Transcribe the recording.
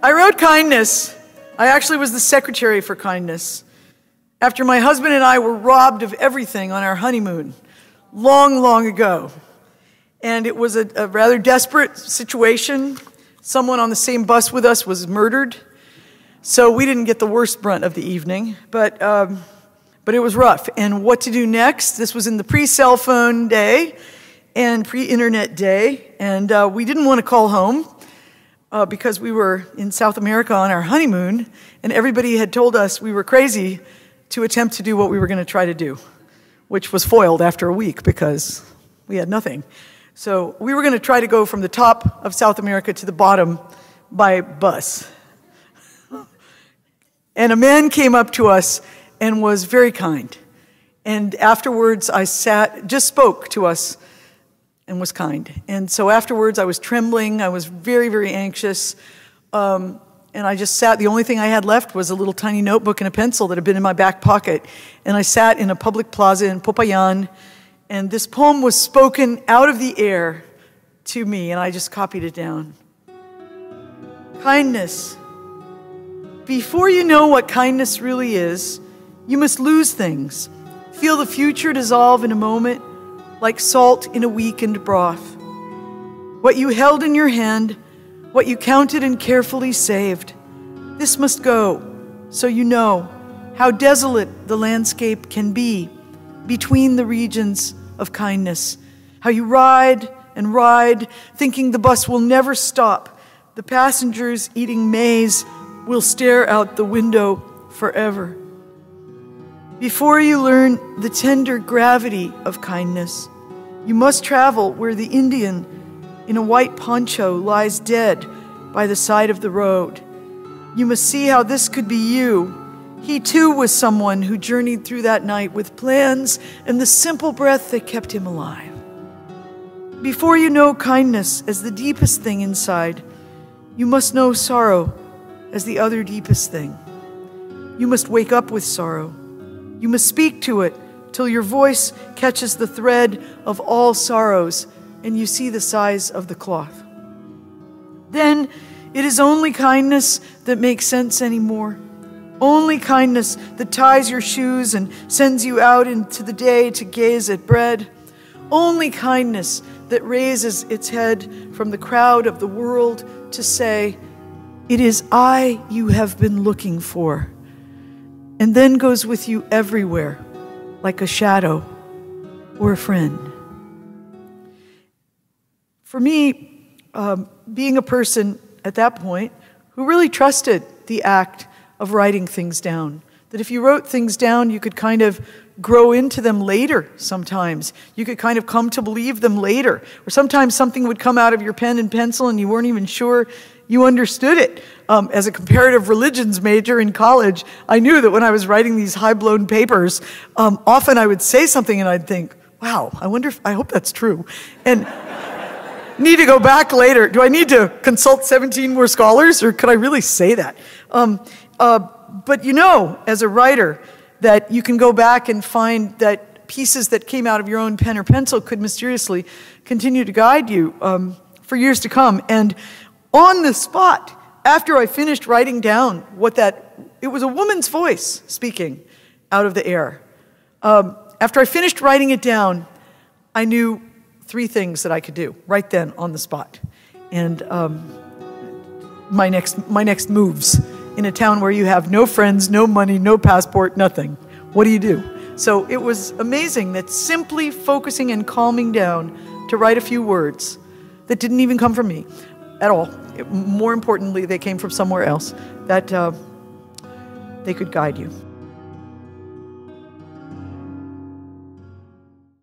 I wrote kindness. I actually was the secretary for kindness. After my husband and I were robbed of everything on our honeymoon, long, long ago. And it was a rather desperate situation. Someone on the same bus with us was murdered. So we didn't get the worst brunt of the evening, but it was rough. And what to do next? This was in the pre-cell phone day and pre-internet day. And we didn't want to call home because we were in South America on our honeymoon. And everybody had told us we were crazy to attempt to do what we were going to try to do, which was foiled after a week because we had nothing. So we were going to try to go from the top of South America to the bottom by bus. And a man came up to us and was very kind. And afterwards I just spoke to us and was kind. And so afterwards I was trembling, I was very, very anxious. And I just sat. The only thing I had left was a little tiny notebook and a pencil that had been in my back pocket. And I sat in a public plaza in Popayan, and this poem was spoken out of the air to me, and I just copied it down. Kindness. Before you know what kindness really is, you must lose things. Feel the future dissolve in a moment, like salt in a weakened broth. What you held in your hand, what you counted and carefully saved. This must go, so you know how desolate the landscape can be between the regions of kindness. How you ride and ride, thinking the bus will never stop. The passengers eating maize will stare out the window forever. Before you learn the tender gravity of kindness, you must travel where the Indian in a white poncho lies dead by the side of the road. You must see how this could be you. He too was someone who journeyed through that night with plans and the simple breath that kept him alive. Before you know kindness as the deepest thing inside, you must know sorrow as the other deepest thing. You must wake up with sorrow. You must speak to it till your voice catches the thread of all sorrows and you see the size of the cloth. Then it is only kindness that makes sense anymore. Only kindness that ties your shoes and sends you out into the day to gaze at bread. Only kindness that raises its head from the crowd of the world to say, "It is I you have been looking for," and then goes with you everywhere, like a shadow or a friend. For me, being a person at that point who really trusted the act of writing things down, that if you wrote things down, you could kind of grow into them later sometimes. You could kind of come to believe them later. Or sometimes something would come out of your pen and pencil and you weren't even sure you understood it. As a comparative religions major in college, I knew that when I was writing these high-blown papers, often I would say something and I'd think, wow, I hope that's true. And need to go back later. Do I need to consult 17 more scholars, or could I really say that? But you know, as a writer, that you can go back and find that pieces that came out of your own pen or pencil could mysteriously continue to guide you for years to come. And on the spot, after I finished writing down it was a woman's voice speaking out of the air. After I finished writing it down, I knew 3 things that I could do right then on the spot. And my next moves in a town where you have no friends, no money, no passport, nothing. What do? So it was amazing that simply focusing and calming down to write a few words that didn't even come from me at all. More importantly, they came from somewhere else, that they could guide you.